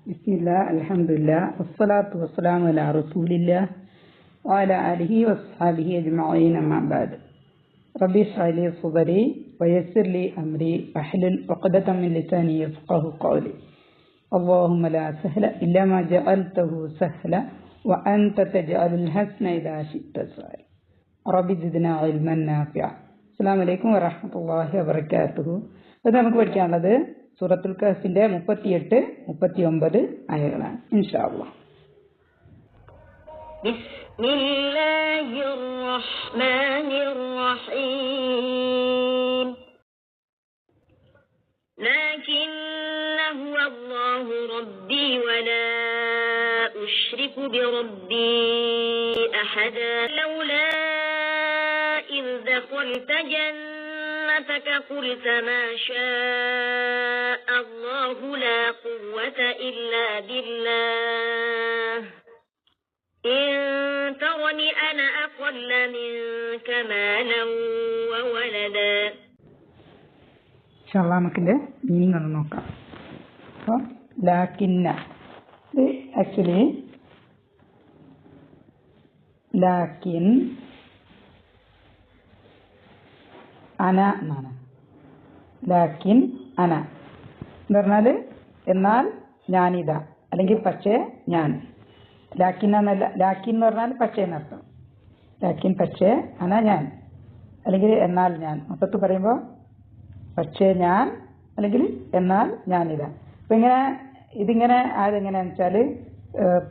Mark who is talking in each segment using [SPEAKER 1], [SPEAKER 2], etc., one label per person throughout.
[SPEAKER 1] ബിസ്മില്ലാ അൽഹംദുലില്ലാ വസ്സലാത്തു വസ്സലാമു അലാ റസൂലില്ലാ വഅലാ ആലിഹി വസ്ഹബിഹി അജ്മഈൻ അമ്മാ ബഅദ്. റബ്ബി ഇശ്റഹ് ലി സദ്രി വയസ്സിർ ലി അംരി വഹ്ലുൽ ഉഖ്ദതം മിൻ ലിസാനി യഫ്ഖഹു ഖൗലി. അല്ലാഹുമ്മ ലാ സഹ്ല ഇല്ലാ മാ ജഅൽതഹു സഹ്ല വഅൻത തജ്അലുൽ ഹസ്ന ഇദാ ശി'ത സഹ്ല. റബ്ബി സിദ്നാ ഇൽമൻ നാഫിഅ. അസ്സലാമു അലൈക്കും വറഹ്മത്തുള്ളാഹി വബറകാതുഹു. ഇത് നമുക്ക് പഠിക്കാനുള്ളത് സൂറത്തുൽ കഹ്ഫിന്റെ 38, 39 ആയകളാണ് ഇൻഷാ അല്ലാഹ്.
[SPEAKER 2] ബിസ്മില്ലാഹിർ റഹ്മാനിർ റഹീം. ലകിന്ന ഹുവല്ലാഹു റബ്ബി വലാ ഉശ്രികു ബിറബ്ബി അഹദാ ലൗലാ ഇദ് ദഖൽത جنتك قلت ما شاء الله لا قوة إلا بالله إن ترني أنا أقل منك مالا وولدا.
[SPEAKER 1] ഇൻഷാ അല്ലാഹ് നമുക്കിന്റെ മീനിങ് ഒന്ന് നോക്കാം. അപ്പോൾ ലാക്കിന്ന ഇത് ആക്ച്വലി ലാക്കിൻ അന എന്നാണ്. ലാക്കിൻ അന എന്ന് പറഞ്ഞാൽ എന്നാൽ ഞാനിതാ, അല്ലെങ്കിൽ പക്ഷേ ഞാൻ. ലാക്കിൻ എന്നല്ല, ലാക്കിൻ എന്ന് പറഞ്ഞാൽ പക്ഷേ എന്നർത്ഥം. ലാക്കിൻ പക്ഷേ, അന ഞാൻ, അല്ലെങ്കിൽ എന്നാൽ ഞാൻ. മൊത്തത്തിൽ പറയുമ്പോൾ പക്ഷേ ഞാൻ, അല്ലെങ്കിൽ എന്നാൽ ഞാനിതാ. അപ്പം ഇതിങ്ങനെ അതെങ്ങനെയാണെന്ന് വെച്ചാൽ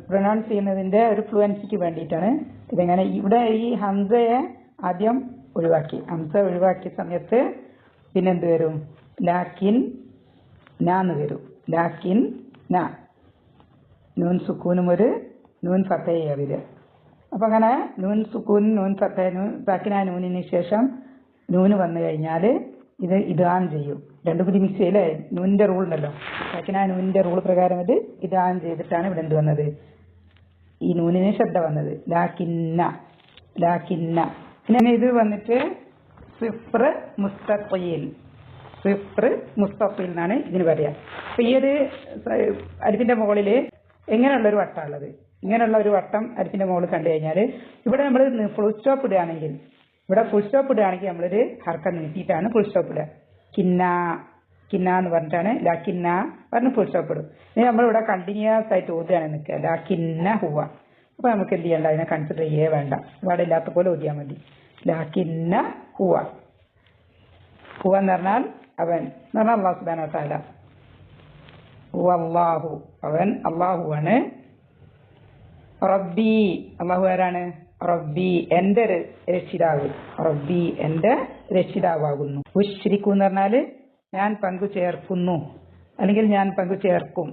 [SPEAKER 1] പ്രൊനൗൺസ് ചെയ്യുന്നതിൻ്റെ ഒരു ഫ്ലുവൻസിക്ക് വേണ്ടിയിട്ടാണ് ഇതെങ്ങനെ. ഇവിടെ ഈ ഹംസയെ ആദ്യം ഒഴിവാക്കി, ഹംസ ഒഴിവാക്കിയ സമയത്ത് പിന്നെന്ത് വരും? ലാക്കിൻ നാന്ന് വരും. ലാക്കിൻ ന, നൂൻ സുക്കൂനും ഒരു നൂൻ ഫത്തഹ വരിക. അപ്പം അങ്ങനെ നൂൻ സുക്കൂനും നൂൻ ഫത്തഹ, സാക്കിന നൂനിന് ശേഷം നൂന് വന്നു കഴിഞ്ഞാൽ ഇത് ഇദ്ഗാം ചെയ്യും. രണ്ടും കൂടി മിക്സ് ചെയ്യല്ലേ? നൂനിന്റെ റൂൾ ഉണ്ടല്ലോ, സാക്കിന നൂനിന്റെ റൂൾ പ്രകാരം ഇത് ഇദ്ഗാം ചെയ്തിട്ടാണ് ഇവിടെ എന്ത് വന്നത്? ഈ നൂനിന് ശബ്ദം വന്നത്. ലാക്കിന്ന ലാക്കിന്ന. പിന്നെ ഇത് വന്നിട്ട് സിഫ്ർ മുസ്തഖീൽ, സിഫ്ർ മുസ്തഖീൽ എന്നാണ് ഇതിന് പറയാ. അപ്പൊ ഈ ഒരു അരിഫിന്റെ മുകളിൽ എങ്ങനെയുള്ളൊരു വട്ടമുള്ളത്? ഇങ്ങനെയുള്ള ഒരു വട്ടം അരിഫിന്റെ മുകളിൽ കണ്ടു കഴിഞ്ഞാൽ ഇവിടെ നമ്മൾ ഫുൾ സ്റ്റോപ്പ് ഇടുകയാണെങ്കിൽ, ഇവിടെ ഫുൾ സ്റ്റോപ്പ് ഇടുകയാണെങ്കിൽ നമ്മളൊരു ഹർക്കം നീട്ടിയിട്ടാണ് ഫുൾ സ്റ്റോപ്പ് ഇടുക. കിന്ന കിന്ന എന്ന് പറഞ്ഞിട്ടാണ് ലാക്കിന്ന പറഞ്ഞ് ഫുൾ സ്റ്റോപ്പ് ഇടും. ഇനി നമ്മളിവിടെ കണ്ടിന്യൂസ് ആയിട്ട് ഓതുകയാണ് നിൽക്കുക, ലാക്കിന്ന ഹുവ. അപ്പൊ നമുക്ക് എന്ത് ചെയ്യണ്ട, അതിനെ കൺസിഡർ ചെയ്യേ വേണ്ട, ഇവിടെ ഇല്ലാത്ത പോലെ ഓതിയാൽ മതി. ലാക്കിന്ന ഹുവ, ഹുവ എന്ന് പറഞ്ഞാൽ അവൻ എന്ന് പറഞ്ഞാൽ അല്ലാഹു സുബ്ഹാനഹു വ തആല. ഹുവ അല്ലാഹു, അവൻ അല്ലാഹുവാണ്. റബ്ബി, അല്ലാഹു ആരാണ്? റബ്ബി എന്റെ രക്ഷിതാവ്, റബ്ബി എന്റെ രക്ഷിതാവാകുന്നു. ഉശ്രിക്കു എന്ന് പറഞ്ഞാൽ ഞാൻ പങ്കു ചേർക്കുന്നു, അല്ലെങ്കിൽ ഞാൻ പങ്കു ചേർക്കും.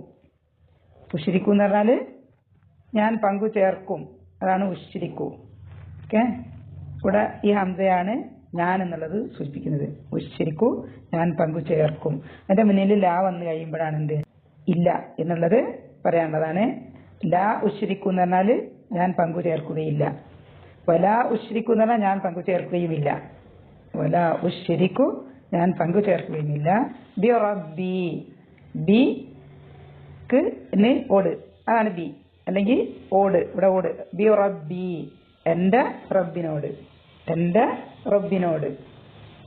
[SPEAKER 1] ഉശ്രിക്കു എന്ന് പറഞ്ഞാൽ ഞാൻ പങ്കു ചേർക്കും, അതാണ് ഉശ്രിക്കു. ഓക്കെ, ഇവിടെ ഈ ഹംസയാണ് ഞാൻ എന്നുള്ളത് സൂചിപ്പിക്കുന്നത്. ഉശ്രിക്കു ഞാൻ പങ്കു ചേർക്കും. അതിന്റെ മുന്നിൽ ലാ വന്നു കഴിയുമ്പോഴാണ് എന്ത്? ഇല്ല എന്നുള്ളത് പറയാനുള്ളതാണ്. ലാ ഉശ്രിക്കു എന്ന് പറഞ്ഞാൽ ഞാൻ പങ്കു ചേർക്കുകയില്ല. വലാ ഉശ്രിക്കു എന്ന് പറഞ്ഞാൽ ഞാൻ പങ്കു ചേർക്കുകയുമില്ല. വലാ ഉശ്രിക്കു ഞാൻ പങ്കു ചേർക്കുകയുമില്ല. ബി റബ്ബി, ബി ക്ക് ഓട്, അതാണ് ബി, അല്ലെങ്കിൽ ഓട്, ഇവിടെ ഓട്. ബി റബ്ബി എന്റെ റബ്ബിനോട്, എന്റെ റബ്ബിനോട്.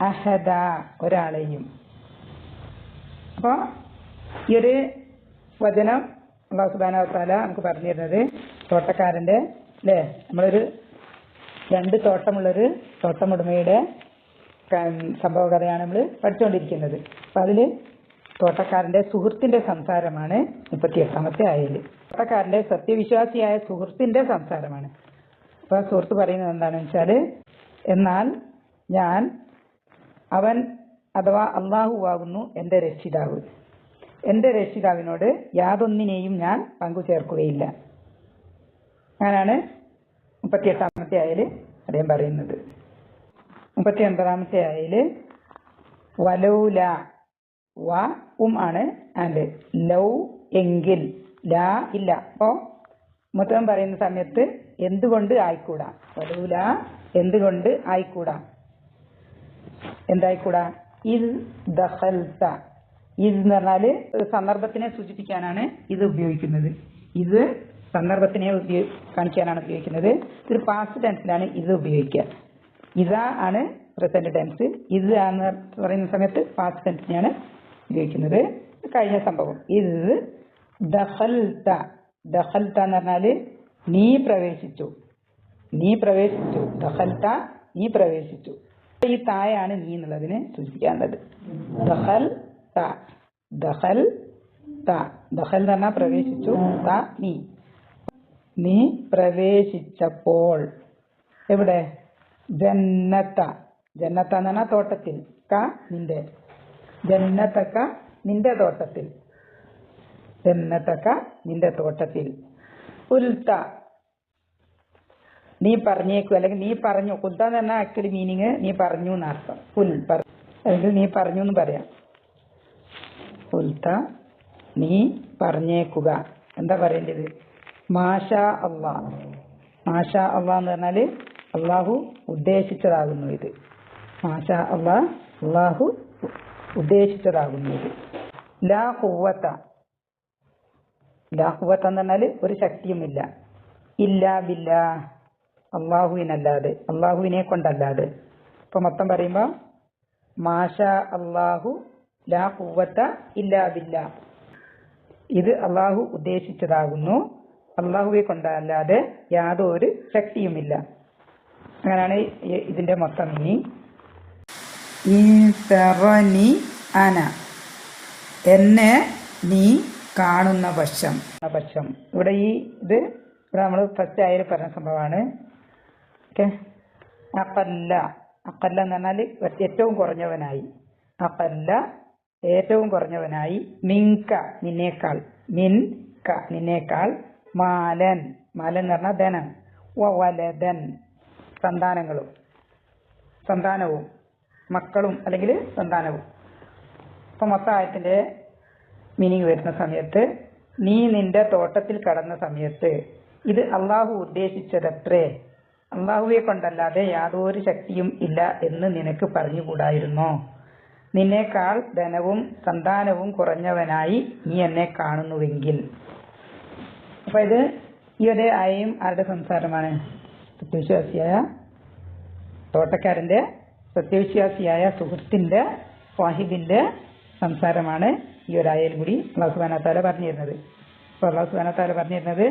[SPEAKER 1] അഹദ ഒരാളെയും. അപ്പൊ ഈ ഒരു വചനം അല്ലാഹു സുബ്ഹാനഹു വ തആല നമുക്ക് പറഞ്ഞു തരുന്നത് തോട്ടക്കാരന്റെ, അല്ലേ, നമ്മളൊരു 2 തോട്ടമുള്ളൊരു തോട്ടമുടമയുടെ സംഭവ കഥയാണ് നമ്മൾ പഠിച്ചുകൊണ്ടിരിക്കുന്നത്. അപ്പൊ അതില് തോട്ടക്കാരന്റെ സുഹൃത്തിന്റെ സംസാരമാണ് 38ാമത്തെ ആയതിൽ. തോട്ടക്കാരന്റെ സത്യവിശ്വാസിയായ സുഹൃത്തിന്റെ സംസാരമാണ്. അപ്പൊ സുഹൃത്ത് പറയുന്നത് എന്താണെന്ന് വെച്ചാൽ, എന്നാൽ ഞാൻ, അവൻ അഥവാ അള്ളാഹുവാകുന്നു എന്റെ രക്ഷിതാവ്, എന്റെ രക്ഷിതാവിനോട് യാതൊന്നിനെയും ഞാൻ പങ്കു ചേർക്കുകയില്ല. അങ്ങനെയാണ് 38ാമത്തെ ആയതിൽ അദ്ദേഹം പറയുന്നത്. 39ാമത്തെ ആയതിൽ വലൗല, വ ആണ് ആൻഡ്, ലൗ എങ്കിൽ, ലാ ഇല്ല. അപ്പോ മൊത്തം പറയുന്ന സമയത്ത് എന്തുകൊണ്ട് ആയിക്കൂടാ? വലൗല എന്തുകൊണ്ട് ആയിക്കൂടാ? എന്തായിക്കൂടാ? ഇദ് ദഖൽത, ഇത് എന്ന് പറഞ്ഞാല് സന്ദർഭത്തിനെ സൂചിപ്പിക്കാനാണ് ഇത് ഉപയോഗിക്കുന്നത്. ഇത് സന്ദർഭത്തിനെ കാണിക്കാനാണ് ഉപയോഗിക്കുന്നത്. ഇത് പാസ്റ്റ് ടെൻസിലാണ് ഇത് ഉപയോഗിക്കുക. ഇതാ ആണ് പ്രസന്റ് ടെൻസ്. ഇത് എന്ന് പറയുന്ന സമയത്ത് പാസ്റ്റ് ടെൻസിനെയാണ് ഉപയോഗിക്കുന്നത്. കഴിഞ്ഞ സംഭവം ഇത് ദഖൽത. ദഖൽത എന്ന് പറഞ്ഞാല് നീ പ്രവേശിച്ചു. നീ പ്രവേശിച്ചു. ദഖൽത നീ പ്രവേശിച്ചു. ഈ തായാണ് നീ എന്നുള്ളതിന് സൂചിപ്പിക്കാനുള്ളത്. ദഖൽ ത. ദഖൽ ത. ദഖൽ എന്ന് പറഞ്ഞാൽ പ്രവേശിച്ചു. ത നീ. നീ പ്രവേശിച്ചപ്പോൾ എവിടെ? ജന്നത്ത. ജന്നത്ത എന്ന് പറഞ്ഞാൽ തോട്ടത്തിൽ. ക നിന്റെ. ജന്നത്തക്ക നിന്റെ തോട്ടത്തിൽ. ജന്നത്തക്ക നിന്റെ തോട്ടത്തിൽ. ഉൽത്ത നീ പറഞ്ഞേക്കു, അല്ലെങ്കിൽ നീ പറഞ്ഞു. കുൽത്ത എന്ന് പറഞ്ഞാൽ ആക്ച്വലി മീനിങ് നീ പറഞ്ഞു എന്നർത്ഥം. കുൽ അല്ലെങ്കിൽ നീ പറഞ്ഞു എന്ന് പറയാം. കുൽത്ത നീ പറഞ്ഞേക്കുക. എന്താ പറയേണ്ടത്? മാഷാ അള്ളാ. മാഷാ അള്ളാ എന്ന് പറഞ്ഞാല് അള്ളാഹു ഉദ്ദേശിച്ചതാകുന്നു ഇത്. മാഷാ അള്ളാ അള്ളാഹു ഉദ്ദേശിച്ചതാകുന്നു ഇത്. ലാ ഖുവ്വത. ലാ ഖുവ്വത എന്ന് പറഞ്ഞാല് ഒരു ശക്തിയുമില്ല. ഇല്ലാ ബില്ലാ അള്ളാഹുവിനല്ലാതെ, അള്ളാഹുവിനെ കൊണ്ടല്ലാതെ. ഇപ്പൊ മൊത്തം പറയുമ്പോ മാഷാ അള്ളാഹു ലാ ഖുവ്വത ഇല്ലാ ബില്ലാ. ഇത് അള്ളാഹു ഉദ്ദേശിച്ചതാകുന്നു, അള്ളാഹുവെ കൊണ്ടല്ലാതെ യാതൊരു ശക്തിയുമില്ല. അങ്ങനെയാണ് ഇതിന്റെ മൊത്തം മീനിങ്. ഇൻതറനി അന. എന്നെ നീ കാണുന്ന പക്ഷം. പക്ഷം ഇവിടെ ഈ ഇത് ഇവിടെ നമ്മൾ ഫസ്റ്റ് ആയി പറഞ്ഞ സംഭവമാണ്. ഓക്കെ. അഖല്ല. അഖല്ല എന്ന് പറഞ്ഞാൽ ഏറ്റവും കുറഞ്ഞവനായി. അഖല്ല ഏറ്റവും കുറഞ്ഞവനായി. മിൻക നിന്നേക്കാൾ. മിൻക നിന്നേക്കാൾ. മാലൻ. മാലൻ എന്ന് പറഞ്ഞാൽ ധനം. വലദൻ സന്താനങ്ങളും. സന്താനവും മക്കളും അല്ലെങ്കിൽ സന്താനവും. അപ്പൊ മൊത്തം ആയത്തിന്റെ മീനിങ് വരുന്ന സമയത്ത് നീ നിന്റെ തോട്ടത്തിൽ കടന്ന സമയത്ത് ഇത് അള്ളാഹു ഉദ്ദേശിച്ചതത്രേ, അള്ളാഹുവെ കൊണ്ടല്ലാതെ യാതൊരു ശക്തിയും ഇല്ല എന്ന് നിനക്ക് പറഞ്ഞുകൂടായിരുന്നോ? നിന്നേക്കാൾ ധനവും സന്താനവും കുറഞ്ഞവനായി നീ എന്നെ കാണുന്നുവെങ്കിൽ. അപ്പൊ ഇത് ഈ ഒരു ആയയും ആരുടെ സംസാരമാണ്? സത്യവിശ്വാസിയായ തോട്ടക്കാരന്റെ, സത്യവിശ്വാസിയായ സുഹൃത്തിന്റെ, സ്വാഹിബിന്റെ സംസാരമാണ് ഈ ഒരു ആയയിൽ കൂടി അല്ലാഹു സുബ്ഹാനഹു വ തആല പറഞ്ഞിരുന്നത്. അപ്പൊ അല്ലാഹു സുബ്ഹാനഹു വ തആല പറഞ്ഞിരുന്നത്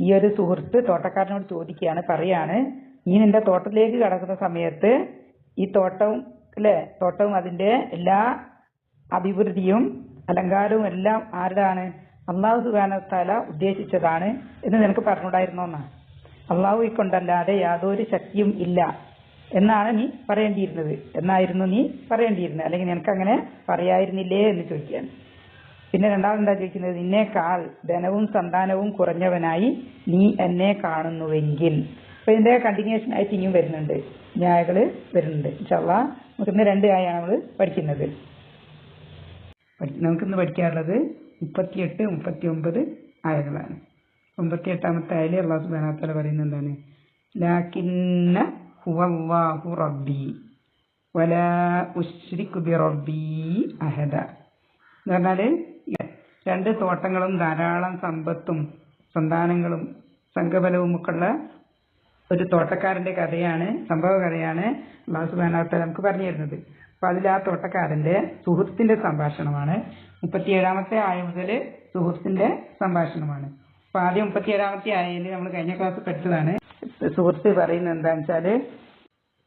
[SPEAKER 1] ഈ ഒരു സുഹൃത്ത് തോട്ടക്കാരനോട് ചോദിക്കുകയാണ്, പറയാണ്, നീ നിന്റെ തോട്ടത്തിലേക്ക് കടക്കുന്ന സമയത്ത് ഈ തോട്ടവും അല്ലെ, തോട്ടവും അതിന്റെ എല്ലാ അഭിവൃദ്ധിയും അലങ്കാരവും എല്ലാം ആരുടെയാണ്? അല്ലാഹു സുബ്ഹാനഹു വ തആല ഉദ്ദേശിച്ചതാണ് എന്ന് നിനക്ക് പറഞ്ഞുകൂടായിരുന്നോ എന്നാണ്. അള്ളാഹുവെ കൊണ്ടല്ലാതെ യാതൊരു ശക്തിയും ഇല്ല എന്നാണ് നീ പറയേണ്ടിയിരുന്നത്, എന്നായിരുന്നു നീ പറയേണ്ടിയിരുന്നത്, അല്ലെങ്കിൽ നിനക്ക് അങ്ങനെ പറയായിരുന്നില്ലേ എന്ന് ചോദിക്കുകയാണ്. പിന്നെ രണ്ടാമതെന്താ ചോദിക്കുന്നത്? നിന്നേക്കാൾ ധനവും സന്താനവും കുറഞ്ഞവനായി നീ എന്നെ കാണുന്നുവെങ്കിൽ. അപ്പൊ ഇതിന്റെ കണ്ടിന്യൂഷൻ ആയിട്ട് ഇനിയും വരുന്നുണ്ട്, ന്യായകള് വരുന്നുണ്ട്. ഇൻഷാ അല്ലാഹ് നമുക്കിന്ന് 2 ആയാണ് നമ്മൾ പഠിക്കുന്നത്. നമുക്കിന്ന് പഠിക്കാനുള്ളത് 38, 39 ആയകളാണ്. 58ാമത്തെ ആയതിൽ അല്ലാഹു സുബ്ഹാനഹു വ തആല പറയുന്നത് എന്താണ്? ലാകിന്ന ഹുവല്ലാഹു റബ്ബി വലാ ഉശ്രികു ബിറബ്ബി അഹദ. എന്ന് പറഞ്ഞാല് 2 തോട്ടങ്ങളും ധാരാളം സമ്പത്തും സന്താനങ്ങളും സംഘബലവും ഒക്കെ ഉള്ള ഒരു തോട്ടക്കാരന്റെ കഥയാണ്, സംഭവ കഥയാണ് അല്ലാഹു സുബ്ഹാനഹു വ തആല നമുക്ക് പറഞ്ഞു തരുന്നത്. അപ്പൊ അതിൽ ആ തോട്ടക്കാരന്റെ സുഹൃത്തിന്റെ സംഭാഷണമാണ്. 37ാമത്തെ ആയ മുതൽ സുഹൃത്തിന്റെ സംഭാഷണമാണ്. അപ്പൊ ആദ്യം 37ാമത്തെ ആയയിൽ നമ്മൾ കഴിഞ്ഞ ക്ലാസ് പഠിച്ചതാണ്. സുഹൃത്ത് പറയുന്നത് എന്താണെന്ന് വെച്ചാല്,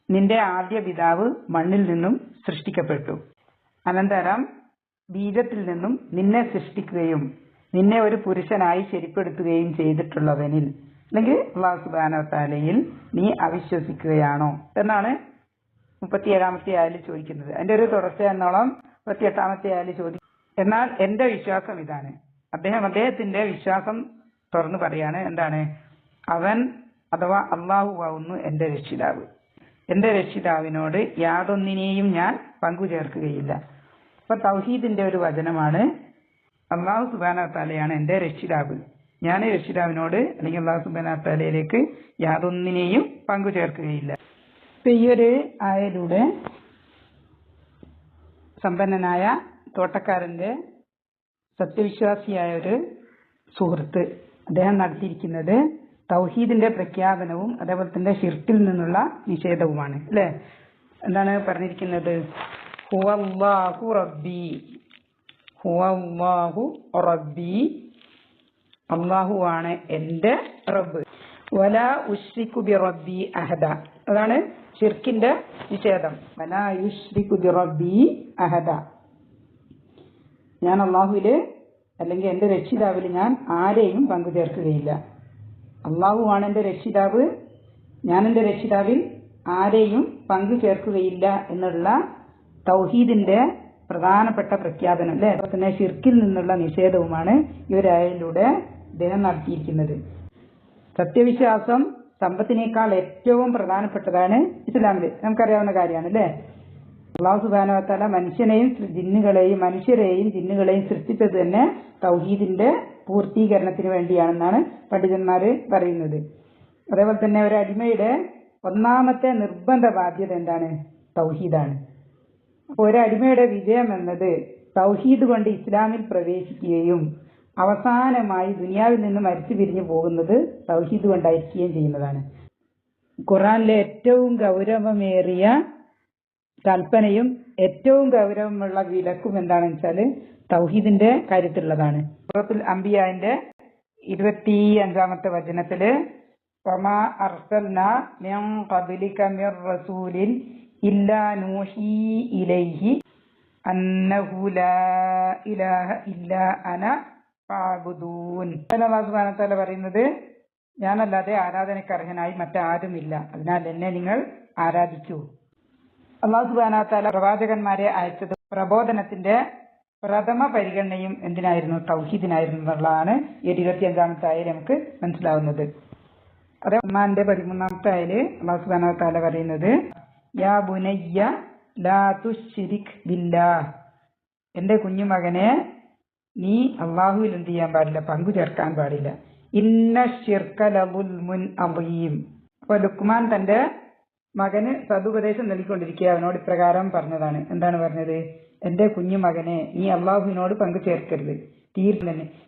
[SPEAKER 1] നിന്റെ ആദ്യ പിതാവ് മണ്ണിൽ നിന്നും സൃഷ്ടിക്കപ്പെട്ടു, അനന്തരം ബീജത്തിൽ നിന്നും നിന്നെ സൃഷ്ടിക്കുകയും നിന്നെ ഒരു പുരുഷനായി ശരിപ്പെടുത്തുകയും ചെയ്തിട്ടുള്ളവനിൽ, അല്ലെങ്കിൽ അല്ലാഹു സുബ്ഹാനഹു വ തആലയിൽ നീ അവിശ്വസിക്കുകയാണോ എന്നാണ് 37ാമത്തെ ആയതിൽ ചോദിക്കുന്നത്. അതിന്റെ ഒരു തുടർച്ച എന്നോളം 38ാമത്തെ ആയതിൽ ചോദിക്കും. എന്നാൽ എന്റെ വിശ്വാസം ഇതാണ്. അദ്ദേഹത്തിന്റെ വിശ്വാസം തുറന്നു പറയാണ്. എന്താണ്? അവൻ അഥവാ അള്ളാഹു ആവുന്നു എന്റെ രക്ഷിതാവ്. എന്റെ രക്ഷിതാവിനോട് യാതൊന്നിനെയും ഞാൻ പങ്കു ചേർക്കുകയില്ല. അപ്പൊ തൗഹീദിന്റെ ഒരു വചനമാണ്. അല്ലാഹു സുബ്ഹാനഹു വ തആലയാണ് എന്റെ രക്ഷിതാവ്, ഞാൻ രക്ഷിതാവിനോട് അല്ലെങ്കിൽ അല്ലാഹു സുബ്ഹാനഹു വ തആലയിലേക്ക് യാതൊന്നിനെയും പങ്കു ചേർക്കുകയില്ല. ഇപ്പൊ ഈ ഒരു ആയയിലൂടെ സമ്പന്നനായ തോട്ടക്കാരൻ്റെ സത്യവിശ്വാസിയായ ഒരു സുഹൃത്ത് അദ്ദേഹം നടത്തിയിരിക്കുന്നത് തൗഹീദിന്റെ പ്രഖ്യാപനവും അതേപോലെ തന്നെ ഷിർക്കിൽ നിന്നുള്ള നിഷേധവുമാണ് അല്ലേ. എന്താണ് പറഞ്ഞിരിക്കുന്നത്? ഹുവല്ലാഹു റബ്ബി, ഹുവല്ലാഹു റബ്ബി, അള്ളാഹുവാണ് എൻ്റെ റബ്ബ്, വലാ ഉശ്രികു ബി റബ്ബി അഹദ, അതാണ് ഷിർക്കിന്റെ നിഷേധം. വലാ യുശ്രികു ബി റബ്ബി അഹദ, ഞാൻ അള്ളാഹുവില് അല്ലെങ്കിൽ എൻ്റെ രക്ഷിതാവിൽ ഞാൻ ആരെയും പങ്കു ചേർക്കുകയില്ല. അള്ളാഹുവാണ് എൻ്റെ രക്ഷിതാവ്, ഞാൻ എൻ്റെ രക്ഷിതാവിൽ ആരെയും പങ്കു ചേർക്കുകയില്ല എന്നുള്ള തൗഹീദിന്റെ പ്രധാനപ്പെട്ട പ്രഖ്യാപനം അല്ലേ. അതുപോലെ തന്നെ ഷിർക്കിൽ നിന്നുള്ള നിഷേധവുമാണ് ഇവരായതിലൂടെ അദ്ദേഹം നടത്തിയിരിക്കുന്നത്. സത്യവിശ്വാസം സമ്പത്തിനേക്കാൾ ഏറ്റവും പ്രധാനപ്പെട്ടതാണ് ഇസ്ലാമിൽ, നമുക്കറിയാവുന്ന കാര്യമാണ് അല്ലേ. അല്ലാഹു സുബ്ഹാനഹു വ തആല മനുഷ്യരെയും ജിന്നുകളെയും സൃഷ്ടിച്ചത് തന്നെ തൗഹീദിന്റെ പൂർത്തീകരണത്തിന് വേണ്ടിയാണെന്നാണ് പണ്ഡിതന്മാർ പറയുന്നത്. അതേപോലെ തന്നെ ഒരു അടിമയുടെ ഒന്നാമത്തെ നിർബന്ധ ബാധ്യത എന്താണ്? തൗഹീദാണ്. അപ്പോൾ ഒരു അടിമയുടെ വിജയം എന്നത് തൗഹീദ് കൊണ്ട് ഇസ്ലാമിൽ പ്രവേശിക്കുകയും അവസാനമായി ദുനിയാവിൽ നിന്ന് മരിച്ചു പിരിഞ്ഞു പോകുന്നത് തൗഹീദ് കൊണ്ടായിരിക്കുകയും ചെയ്യുന്നതാണ്. ഖുർആനിലെ ഏറ്റവും ഗൗരവമേറിയ കൽപ്പനയും ഏറ്റവും ഗൗരവമുള്ള വിലക്കും എന്താണെന്ന് വെച്ചാൽ തൗഹീദിന്റെ കാര്യത്തിലുള്ളതാണ്. സൂറത്തുൽ അംബിയാന്റെ 25-ാമത്തെ വചനത്തില് വമാ അർസൽനാ മിൻ ഖബ്ലിക മിർ റസൂലിൻ ഇല്ലാ നൂഹി ഇലൈഹി അന്നഹു ലാ ഇലാഹ ഇല്ലാ അന ഫഅബ്ദൂൻ. അല്ലാഹു സുബ്ഹാനഹു വ തആല പറയുന്നത്, ഞാനല്ലാതെ ആരാധനയ്ക്ക് അർഹനായി മറ്റാരുമില്ല, അതിനാൽ എന്നെ നിങ്ങൾ ആരാധിക്കൂ. അല്ലാഹു സുബ്ഹാനഹു വ തആല പ്രവാചകന്മാരെ അയച്ചത് പ്രബോധനത്തിന്റെ പ്രഥമ പരിഗണനയും എന്തിനായിരുന്നു? തൗഹീദിനായിരുന്നു എന്നുള്ളതാണ് ഈ 25-ാമത്തെ ആയതിൽ നമുക്ക് മനസ്സിലാവുന്നത്. അതേ റഹ്മാന്റെ 13-ാമത്തെ ആയതിൽ അല്ലാഹു സുബ്ഹാനഹു വ തആല പറയുന്നത്, യാ ബുനയ്യ ലാ തുശ്രിക് ബില്ലാഹ്, എന്റെ കുഞ്ഞുമകനെ നീ അള്ളാഹുവിൽ എന്ത് ചെയ്യാൻ പാടില്ല? പങ്കു ചേർക്കാൻ പാടില്ല. ഇന്ന ശിർക ലദുൽമുൻ അദീം. അപ്പോൾ ലുക്മാൻ തന്റെ മകന് സദുപദേശം നൽകിക്കൊണ്ടിരിക്കുക അവനോട് ഇപ്രകാരം പറഞ്ഞതാണ്. എന്താണ് പറഞ്ഞത്? എന്റെ കുഞ്ഞുമകനെ നീ അള്ളാഹുവിനോട് പങ്കു ചേർക്കരുത്.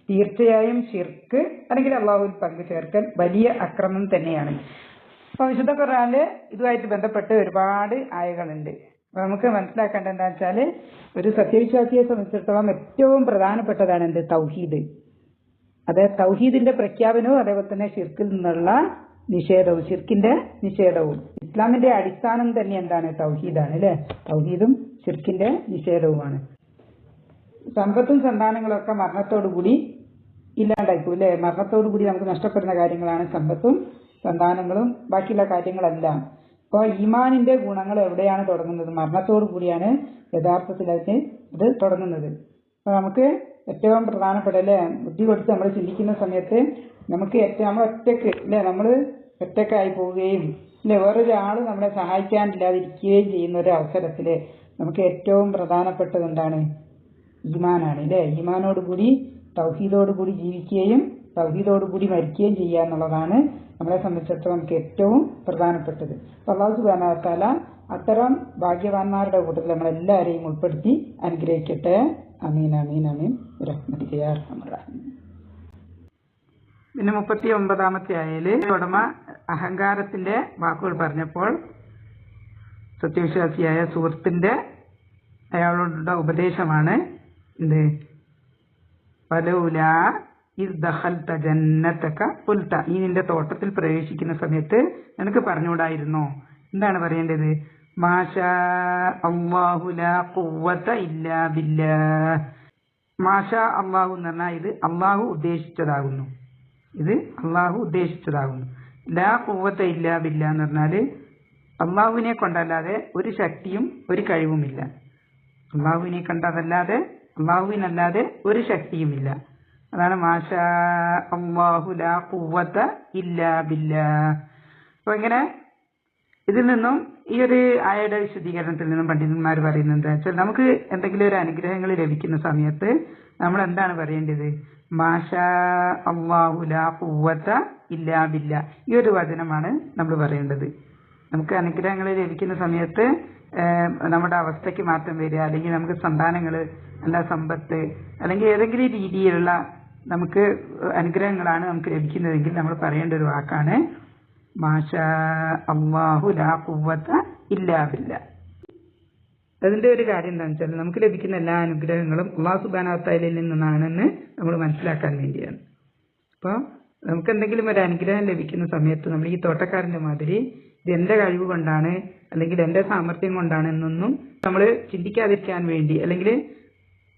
[SPEAKER 1] തീർച്ചയായും ശിർക്ക് അല്ലെങ്കിൽ അള്ളാഹുവിൽ പങ്കു ചേർക്കൽ വലിയ അക്രമം തന്നെയാണ്. അപ്പൊ വിശുദ്ധ ഖുർആനില് ഇതുമായിട്ട് ബന്ധപ്പെട്ട് ഒരുപാട് ആയകളുണ്ട്. അപ്പൊ നമുക്ക് മനസ്സിലാക്കേണ്ടത് എന്താ വെച്ചാല്, ഒരു സത്യവിശ്വാസിയെ സംബന്ധിച്ചിടത്തോളം ഏറ്റവും പ്രധാനപ്പെട്ടതാണ് എന്ത്? തൗഹീദ്. അതെ, തൗഹീദിന്റെ പ്രഖ്യാപനവും അതേപോലെ തന്നെ ഷിർക്കിൽ നിന്നുള്ള നിഷേധവും, ഷിർക്കിന്റെ നിഷേധവും. ഇസ്ലാമിന്റെ അടിസ്ഥാനം തന്നെ എന്താണ്? തൗഹീദാണ് അല്ലെ. തൗഹീദും ഷിർക്കിന്റെ നിഷേധവുമാണ്. സമ്പത്തും സന്താനങ്ങളും ഒക്കെ മരണത്തോടുകൂടി ഇല്ലാണ്ടായിപ്പോ അല്ലെ. മരണത്തോടുകൂടി നമുക്ക് നഷ്ടപ്പെടുന്ന കാര്യങ്ങളാണ് സമ്പത്തും സന്താനങ്ങളും ബാക്കിയുള്ള കാര്യങ്ങളെല്ലാം. അപ്പോൾ ഈമാനിന്റെ ഗുണങ്ങൾ എവിടെയാണ് തുടങ്ങുന്നത്? മരണത്തോടു കൂടിയാണ് യഥാർത്ഥത്തിൽ അതിന് ഇത് തുടങ്ങുന്നത്. അപ്പോൾ നമുക്ക് ഏറ്റവും പ്രധാനപ്പെട്ട അല്ലെ, ബുദ്ധി കൊടുത്ത് നമ്മൾ ചിന്തിക്കുന്ന സമയത്ത് നമുക്ക് നമ്മൾ ഒറ്റക്ക് അല്ലെ, നമ്മൾ ഒറ്റക്കായി പോവുകയും അല്ലെ വേറൊരാൾ നമ്മളെ സഹായിക്കാനില്ലാതിരിക്കുകയും ചെയ്യുന്ന ഒരു അവസരത്തില് നമുക്ക് ഏറ്റവും പ്രധാനപ്പെട്ടത് എന്താണ്? ഈമാനാണ് അല്ലെ. ഈമാനോടുകൂടി തൗഹീദോടുകൂടി ജീവിക്കുകയും തൗഹീദോടുകൂടി മരിക്കുകയും ചെയ്യുക എന്നുള്ളതാണ് നമ്മളെ സംബന്ധിച്ചിടത്തോളം നമുക്ക് ഏറ്റവും പ്രധാനപ്പെട്ടത്. അല്ലാഹു സുബ്ഹാനഹു വ തആല അത്തരം ഭാഗ്യവാന്മാരുടെ കൂട്ടത്തിൽ നമ്മളെല്ലാവരെയും ഉൾപ്പെടുത്തി അനുഗ്രഹിക്കട്ടെ. അമീൻ അമീൻ അമീൻ റഹ്മതിക യാ അർഹമർ റഹീം. പിന്നെ 39-ാമത്തെ ആയതില് ഉടമ അഹങ്കാരത്തിന്റെ വാക്കുകൾ പറഞ്ഞപ്പോൾ സത്യവിശ്വാസിയായ സുഹൃത്തിന്റെ അയാളോടുള്ള ഉപദേശമാണ് എന്ത്? ഫലൗലാ ഇദ് ദഖൽത ജന്നതക ഖുൽത, നീ നിന്റെ തോട്ടത്തിൽ പ്രവേശിക്കുന്ന സമയത്ത് നിനക്ക് പറഞ്ഞുകൂടായിരുന്നോ? എന്താണ് പറയേണ്ടത്? മാഷാ അല്ലാഹു ലാ ഖുവത ഇല്ലാ ബില്ലാഹ്. മാഷാ അല്ലാഹു എന്ന് പറഞ്ഞാൽ ഇത് അല്ലാഹു ഉദ്ദേശിച്ചതാകുന്നു, ഇത് അല്ലാഹു ഉദ്ദേശിച്ചതാകുന്നു. ലാ ഖുവത ഇല്ലാ ബില്ലാഹ് എന്ന് പറഞ്ഞാൽ അല്ലാഹുവിനെ കൊണ്ടല്ലാതെ ഒരു ശക്തിയും ഒരു കഴിവുമില്ല. അല്ലാഹുവിനെ കണ്ടതല്ലാതെ അല്ലാഹുവിനല്ലാതെ ഒരു ശക്തിയുമില്ല. അതാണ് മാഷാ അല്ലാഹു ലാ ഖുവത ഇല്ലാ ബില്ലാഹ്. അപ്പോൾ ഇങ്ങനെ ഇതിൽ നിന്നും ഈ ഒരു ആയയുടെ വിശദീകരണത്തിൽ നിന്നും പണ്ഡിതന്മാർ പറയുന്നത് എന്താ വെച്ചാൽ, നമുക്ക് എന്തെങ്കിലും ഒരു അനുഗ്രഹങ്ങൾ ലഭിക്കുന്ന സമയത്ത് നമ്മൾ എന്താണ് പറയേണ്ടത്? മാഷാ അല്ലാഹു ലാ ഖുവത ഇല്ലാ ബില്ലാഹ്. ഈ ഒരു വചനമാണ് നമ്മൾ പറയേണ്ടത്. നമുക്ക് അനുഗ്രഹങ്ങൾ ലഭിക്കുന്ന സമയത്ത് നമ്മുടെ അവസ്ഥയ്ക്ക് മാറ്റം വരിക, അല്ലെങ്കിൽ നമുക്ക് സന്താനങ്ങൾ, നല്ല സമ്പത്ത്, അല്ലെങ്കിൽ ഏതെങ്കിലും രീതിയിലുള്ള നമുക്ക് അനുഗ്രഹങ്ങളാണ് നമുക്ക് ലഭിക്കുന്നതെങ്കിൽ നമ്മൾ പറയേണ്ട ഒരു വാക്കാണ് മാഷാ അല്ലാഹു ലാ ഖുവത ഇല്ലാ ബില്ലാഹ്. അതിന്റെ ഒരു കാര്യം എന്താണെന്ന് വെച്ചാൽ നമുക്ക് ലഭിക്കുന്ന എല്ലാ അനുഗ്രഹങ്ങളും അല്ലാഹു സുബ്ഹാനഹു വ തആലയിൽ നിന്നാണെന്ന് നമ്മൾ മനസ്സിലാക്കാൻ വേണ്ടിയാണ്. അപ്പോൾ നമുക്ക് എന്തെങ്കിലും ഒരു അനുഗ്രഹം ലഭിക്കുന്ന സമയത്ത് നമ്മൾ ഈ തോട്ടക്കാരന്റെ മാതിരി ഇത് എന്റെ കഴിവ് കൊണ്ടാണ് അല്ലെങ്കിൽ എന്റെ സാമർഥ്യം കൊണ്ടാണ് എന്നൊന്നും നമ്മൾ ചിന്തിക്കാതിരിക്കാൻ വേണ്ടി, അല്ലെങ്കിൽ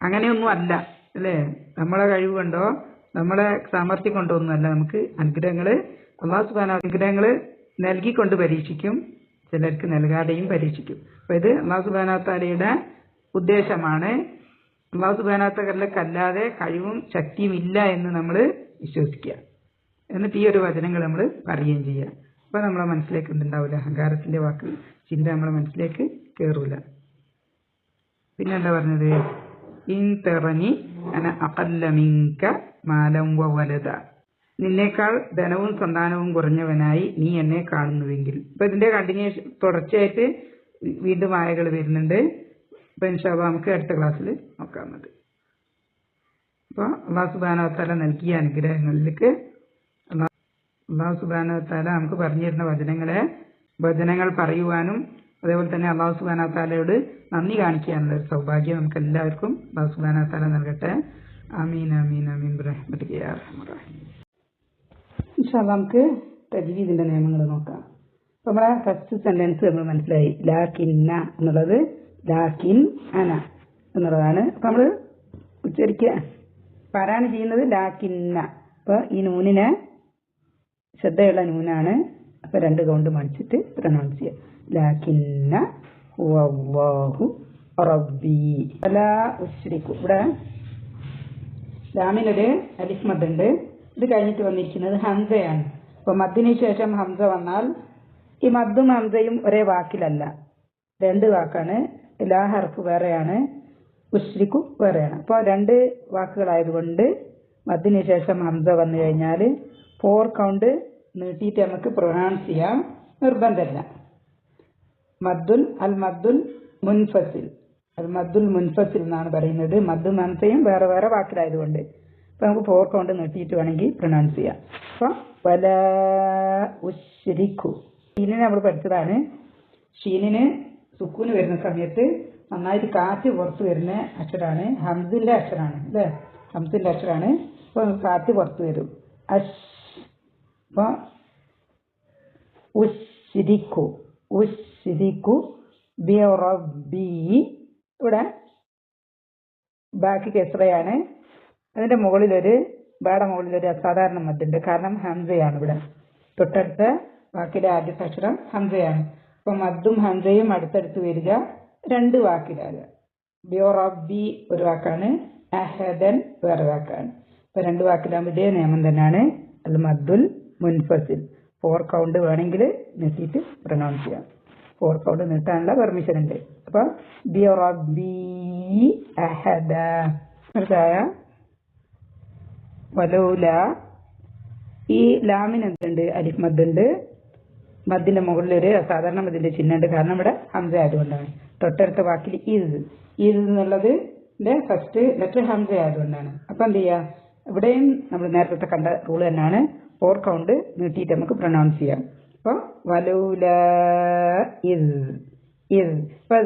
[SPEAKER 1] അങ്ങനെയൊന്നും അല്ല അല്ലേ, നമ്മളെ കഴിവ് കൊണ്ടോ നമ്മളെ സാമർഥ്യം കൊണ്ടോ ഒന്നുമല്ല നമുക്ക് അനുഗ്രഹങ്ങൾ അല്ലാഹു സുബ്ഹാനഹു അനുഗ്രഹങ്ങൾ നൽകിക്കൊണ്ട് പരീക്ഷിക്കും, ചിലർക്ക് നൽകാതെയും പരീക്ഷിക്കും. അപ്പൊ ഇത് അല്ലാഹു സുബ്ഹാനഹു തആലയുടെ ഉദ്ദേശമാണ്. അല്ലാഹു സുബ്ഹാനഹു തആലക്കല്ലാതെ കഴിവും ശക്തിയും ഇല്ല എന്ന് നമ്മൾ വിശ്വസിക്കുക. എന്നിട്ട് ഈ ഒരു വചനങ്ങൾ നമ്മൾ പറയുകയും ചെയ്യുക. അപ്പൊ നമ്മളെ മനസ്സിലേക്ക് ഉണ്ടാവില്ല, അഹങ്കാരത്തിന്റെ വാക്ക് ചിന്ത നമ്മളെ മനസ്സിലേക്ക് കയറൂല. പിന്നെന്താ പറഞ്ഞത്? ഇൻ തറനി അന അഖല്ല മിൻക മാലം വവലദ, നിന്നേക്കാൾ ധനവും സന്താനവും കുറഞ്ഞവനായി നീ എന്നെ കാണുന്നുവെങ്കിൽ. ഇപ്പൊ ഇതിന്റെ കണ്ടിന്യൂഷൻ തുടർച്ചയായിട്ട് വീണ്ടും ആയകൾ വരുന്നുണ്ട്. അപ്പൊ ഇൻഷാ അല്ലാഹ് നമുക്ക് അടുത്ത ക്ലാസ്സിൽ നോക്കാവുന്നത്. അപ്പോൾ അല്ലാഹു സുബ്ഹാനഹു വ തആല നൽകിയ അനുഗ്രഹങ്ങളിലേക്ക് അല്ലാഹു സുബ്ഹാനഹു വ തആല നമുക്ക് പറഞ്ഞു തരുന്ന വചനങ്ങൾ പറയുവാനും അതേപോലെ തന്നെ അല്ലാഹു സുബ്ഹാനഹു വ തആലയോട് നന്ദി കാണിക്കാനുള്ള ഒരു സൗഭാഗ്യം നമുക്ക് എല്ലാവർക്കും അല്ലാഹു സുബ്ഹാനഹു വ തആല നൽകട്ടെ. ആമീൻ ആമീൻ ആമീൻ ബിറഹ്മതിക യാ അർഹമർ റഹീം. ഇൻഷാ അല്ലാഹ് നമുക്ക് തജ്വീദിന്റെ നിയമങ്ങൾ നോക്കാം. അപ്പോൾ നമ്മളെ ഫസ്റ്റ് സെന്റൻസ് നമ്മൾ മനസ്സിലായി. ലാകിന്ന എന്നുള്ളത് ലാകിൻ അന എന്നുള്ളതാണ്. അപ്പോൾ നമ്മൾ ഉച്ചരിക്കുക പാരായണം ചെയ്യുന്നത് ലാകിന്ന. അപ്പോൾ ഈ നൂനിനെ ശ്രദ്ധയുള്ള നൂനാണ്. അപ്പോൾ 2 കൗണ്ട് മണിച്ചിട്ട് പ്രൊനൗൺസ് ചെയ്യുക. ലാകിന്ന ഹുവല്ലാഹു റബ്ബി വലാ ഉശ്രികു. ഇവിടെ ലാമിനൊരു അലിഫ് മദ് ഉണ്ട്. ഇത് കഴിഞ്ഞിട്ട് വന്നിരിക്കുന്നത് ഹംസയാണ്. അപ്പോൾ മദ്ദിന് ശേഷം ഹംസ വന്നാൽ ഈ മദ്ദും ഹംസയും ഒരേ വാക്കിലല്ല, 2 വാക്കാണ്. ലാ ഹർഫ് വേറെയാണ്, ഉശ്രിക്കു വേറെയാണ്. അപ്പോൾ 2 വാക്കുകളായതുകൊണ്ട് മദ്ദിന് ശേഷം ഹംസ വന്നു കഴിഞ്ഞാൽ 4 കൗണ്ട് നീട്ടിയിട്ട് നമുക്ക് പ്രൊനൗൺസ് ചെയ്യാം, നിർബന്ധമല്ല. മദ്ദുൽ മുൻഫസിൽ എന്നാണ് പറയുന്നത്. മദ്ദും ഹംസയും വേറെ വേറെ വാക്കിലായതുകൊണ്ട് അപ്പോൾ നമുക്ക് 4 കൗണ്ട് നീട്ടിയിട്ട് വേണമെങ്കിൽ പ്രൊനൗൺസ് ചെയ്യാം. അപ്പോൾ വലാ ഉശ്രിക്കു, ഷീനിനെ നമ്മൾ പഠിച്ചതാണ്. ഷീനിന് സുക്കൂന് വരുന്ന സമയത്ത് നന്നായിട്ട് കാറ്റ് പുറത്ത് വരുന്ന അക്ഷരമാണ്, ഹംസിന്റെ അക്ഷരമാണ് അല്ലേ, ഹംസിന്റെ അക്ഷരമാണ്. അപ്പോൾ കാറ്റ് പുറത്ത് വരും. അഷ്. അപ്പോൾ ഉശ്രിക്കു ബി റബ്ബി. ഇവിടെ ബാക്കി കെസ്റയാണ്. അതിന്റെ ബാടെ മുകളിലൊരു അസാധാരണ മദ്ദുണ്ട്, കാരണം ഹംസയാണ്. ഇവിടെ തൊട്ടടുത്ത വാക്കിലെ ആദ്യത്തെ അക്ഷരം ഹംസയാണ്. അപ്പൊ മദ്ദും ഹംസയും അടുത്തടുത്ത് വരിക, 2 വാക്കിലാകുക. ബി ഒരു വാക്കാണ്, അഹദൻ വേറെ വാക്കാണ്. അപ്പൊ 2 വാക്കിലാകുമ്പോൾ ഇതേ നിയമം തന്നെയാണ് അൽ മദ്ദുൽ മുൻഫസിൽ. 4 കൗണ്ട് വേണമെങ്കിൽ നീട്ടിയിട്ട് പ്രൊനൗൺസ് ചെയ്യാം. 4 കൗണ്ട് നീട്ടാനുള്ള പെർമിഷൻ ഉണ്ട്. അപ്പൊ ബി അഹദ. വലൗല, ഈ ലാമിന് എന്തുണ്ട്? അലിഫ് മദ്ദുണ്ട്. മദ്ദിന്റെ മുകളിൽ ഒരു സാധാരണ മദ്ദിന്റെ ചിഹ്നമുണ്ട്, കാരണം ഇവിടെ ഹംസ ആയതുകൊണ്ടാണ്. തൊട്ടടുത്ത വാക്കിൽ ഇത് എന്നുള്ളത് ഫസ്റ്റ് ലെറ്റർ ഹംസ ആയതുകൊണ്ടാണ്. അപ്പൊ എന്ത് ചെയ്യാ, ഇവിടെയും നമ്മൾ നേരത്തെ കണ്ട റൂൾ തന്നെയാണ്, 4 കൗണ്ട് നീട്ടിയിട്ട് നമുക്ക് പ്രൊനൗൺസ് ചെയ്യാം. അപ്പൊ വലൗല ഇസ്. ഇപ്പൊ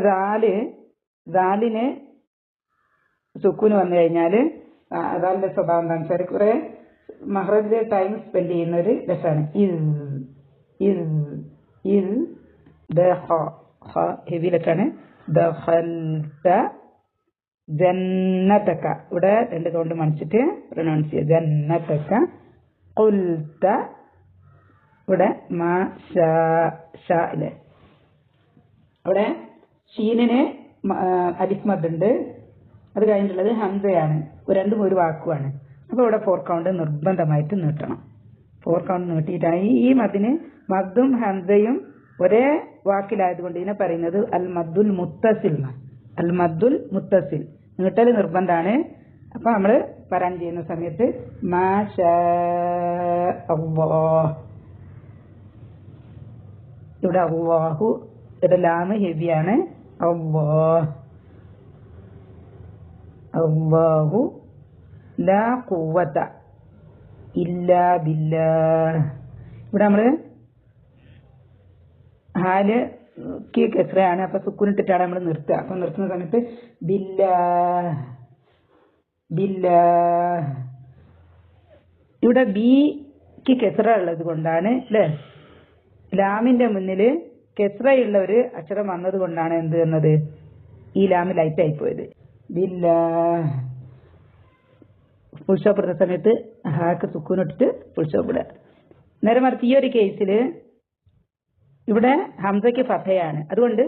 [SPEAKER 1] ദാലിന് സുക്കൂന് വന്നു കഴിഞ്ഞാല് അതാലിന്റെ സ്വഭാവം എന്താണെന്ന് വെച്ചാൽ കുറെ മഹ്റജിലെ ടൈം സ്പെൻഡ് ചെയ്യുന്ന ഒരു ലെറ്ററാണ്. ഹെവി ലെറ്ററാണ്. ജന്നതക, ഇവിടെ 2 കൗണ്ട് മണിച്ചിട്ട് പ്രൊനൗൺസ് ചെയ്യുക. ജന്നതക. ഖുൽത, ഇവിടെ മാ ഷാ ഇല്ലേ, അവിടെ ഷീനിന് അലിഫ് മദ് ഉണ്ട്. അത് കഴിഞ്ഞിട്ടുള്ളത് ഹംസയാണ്. 2 ഒരു വാക്കുമാണ്. അപ്പോൾ ഇവിടെ 4 കൗണ്ട് നിർബന്ധമായിട്ട് നീട്ടണം. 4 കൗണ്ട് നീട്ടിയിട്ടാണ് ഈ മദ്ദിന് മദ്ദും ഹംസയും ഒരേ വാക്കിലായതുകൊണ്ട് ഇതിനെ പറയുന്നത് അൽ മദ്ദുൽ മുത്തസിൽ. അൽ മദ്ദുൽ മുത്തസിൽ നീട്ടൽ നിർബന്ധമാണ്. അപ്പൊ നമ്മൾ പാരായണം ചെയ്യുന്ന സമയത്ത് മാഷാ അല്ലാഹ് ഇവിടെ അല്ലാഹു, ഇവിടെ ലാമ് ഹെവിയാണ്. അല്ലാഹു ലാ ഖുവത ഇല്ലാ ബില്ലാഹ്. ഇവിടെ നമ്മള് ഹാല്ക്ക് കെസ്റയാണ്, അപ്പൊ സുക്കൂനിട്ടിട്ടാണ് നമ്മൾ നിർത്തുക. അപ്പൊ നിർത്തുന്ന സമയത്ത് ബില്ലാഹ് ബില്ലാഹ്. ഇവിടെ ബിക്ക് കെസ്റ ഉള്ളത് കൊണ്ടാണ് അല്ലെ, ലാമിന്റെ മുന്നിൽ കെസ്റയുള്ള ഒരു അക്ഷരം വന്നത് കൊണ്ടാണ് എന്ത് എന്നത്, ഈ ലാമ് ലൈറ്റ് ആയി പോയത്. ബില്ലാഹ്. ഫുൾ സ്റ്റോപ്പ് ഇടുന്ന സമയത്ത് ഹാക്ക് സുക്കൂനിട്ടിട്ട് ഫുൾ സ്റ്റോപ്പ് ഇടുക. നേരെ മറിച്ച് ഈ ഒരു കേസിൽ ഇവിടെ ഹംസയ്ക്ക് ഫതയാണ്, അതുകൊണ്ട്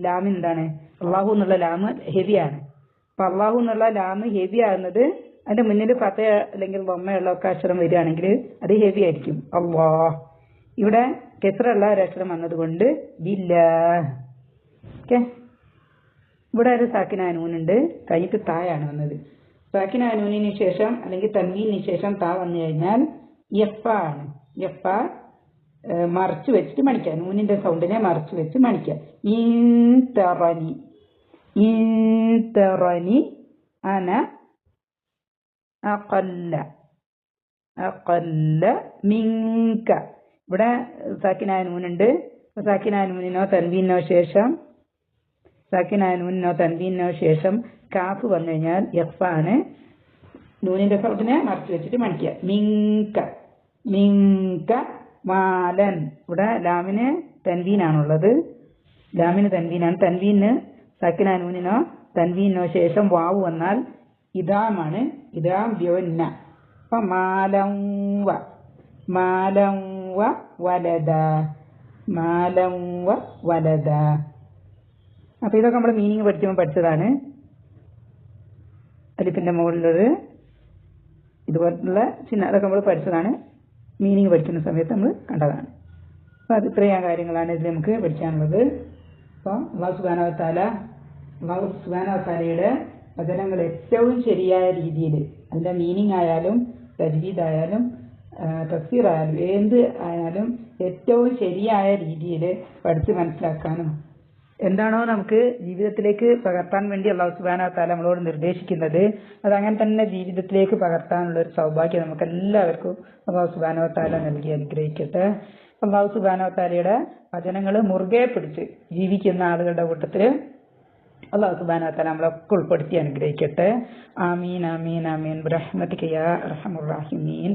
[SPEAKER 1] ലാം എന്താണ്, അള്ളാഹു എന്നുള്ള ലാമ് ഹെവിയാണ്. അപ്പൊ അള്ളാഹു എന്നുള്ള ലാമ് ഹെവി ആകുന്നത് അതിന്റെ മുന്നിൽ ഫത അല്ലെങ്കിൽ ബൊമ്മയുള്ള ഒക്കെ അക്ഷരം വരികയാണെങ്കിൽ അത് ഹെവി ആയിരിക്കും. അല്ലാഹ്. ഇവിടെ കെസ്റുള്ള ഒരു അക്ഷരം വന്നതുകൊണ്ട് ബില്ലാഹ്. ഓക്കെ. ഇവിടെ ഒരു സാക്കിനായ നൂനുണ്ട്, കഴിഞ്ഞിട്ട് തായാണ് വന്നത്. സാക്കിനായ നൂനിന് ശേഷം അല്ലെങ്കിൽ തൻവീനിന് ശേഷം താ വന്നു കഴിഞ്ഞാൽ യഫ ആണ്. യഫ മറച്ചു വെച്ചിട്ട് മണിക്കുക, നൂനിന്റെ സൗണ്ടിനെ മറച്ചു വെച്ച് മണിക്കുക. ഇൻതറനി അന അഖല്ല മിൻക. ഇവിടെ സാക്കിനായ നൂനുണ്ട്. സാക്കിനായ നൂനിനോ തൻവീനോ ശേഷം കാഫ് വന്നു കഴിഞ്ഞാൽ യഫ് ആണ്. നൂനിന്റെ സൗണ്ടിനെ മറച്ചു വെച്ചിട്ട് മണിക്കുക. മിൻക മാലൻ. ഇവിടെ ലാമിന് തൻവീനാണുള്ളത്, ലാമിന് തൻവീനാണ്. തൻവീന് സാക്കിനായ നൂനിനോ തൻവീനോ ശേഷം വാവ് വന്നാൽ ഇദാമാണ്, ഇദാം ബ്യോന്ന. അപ്പൊ മാലം വലദ. അപ്പൊ ഇതൊക്കെ നമ്മൾ മീനിങ് പഠിക്കുമ്പോൾ പഠിച്ചതാണ്. അലിഫിന്റെ മുകളിലൊരു ഇതുപോലുള്ള ചിഹ്നം, അതൊക്കെ നമ്മൾ പഠിച്ചതാണ്. മീനിങ് പഠിക്കുന്ന സമയത്ത് നമ്മൾ കണ്ടതാണ്. അപ്പൊ അത് ഇത്രയും കാര്യങ്ങളാണ് ഇതിൽ നമുക്ക് പഠിക്കാനുള്ളത്. അപ്പോൾ അല്ലാഹു സുബ്ഹാനഹു വ തആലയുടെ വചനങ്ങൾ ഏറ്റവും ശരിയായ രീതിയിൽ, അതിന്റെ മീനിങ് ആയാലും തജ്വീദ് ആയാലും തഫ്സീർ ആയാലും എന്ത് ആയാലും ഏറ്റവും ശരിയായ രീതിയിൽ പഠിച്ച് മനസ്സിലാക്കാനും എന്താണോ നമുക്ക് ജീവിതത്തിലേക്ക് പകർത്താൻ വേണ്ടി അല്ലാഹു സുബ്ഹാനഹു വ തആല നമ്മളോട് നിർദ്ദേശിക്കുന്നത് അതങ്ങനെ തന്നെ ജീവിതത്തിലേക്ക് പകർത്താനുള്ള ഒരു സൗഭാഗ്യം നമുക്ക് എല്ലാവർക്കും അല്ലാഹു സുബ്ഹാനഹു വ തആല നൽകി അനുഗ്രഹിക്കട്ടെ. അല്ലാഹു സുബ്ഹാനഹു വ തആലയുടെ വചനങ്ങൾ മുറുകെ പിടിച്ച് ജീവിക്കുന്ന ആളുകളുടെ കൂട്ടത്തിൽ അല്ലാഹു സുബ്ഹാനഹു വ തആല നമ്മളൊക്കെ ഉൾപ്പെടുത്തി അനുഗ്രഹിക്കട്ടെ. ആമീൻ ആമീൻ ആമീൻ ബിറഹ്മതിക യാ അർഹമർ റഹീമീൻ.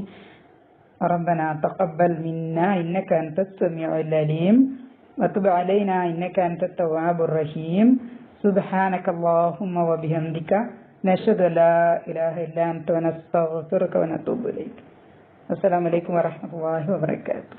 [SPEAKER 1] ربنا تقبل منا إنك أنت السميع العليم وتب علينا إنك أنت التواب الرحيم. سبحانك اللهم وبحمدك نشهد أن لا إله إلا أنت ونستغفرك ونتوب إليك. السلام عليكم ورحمة الله وبركاته.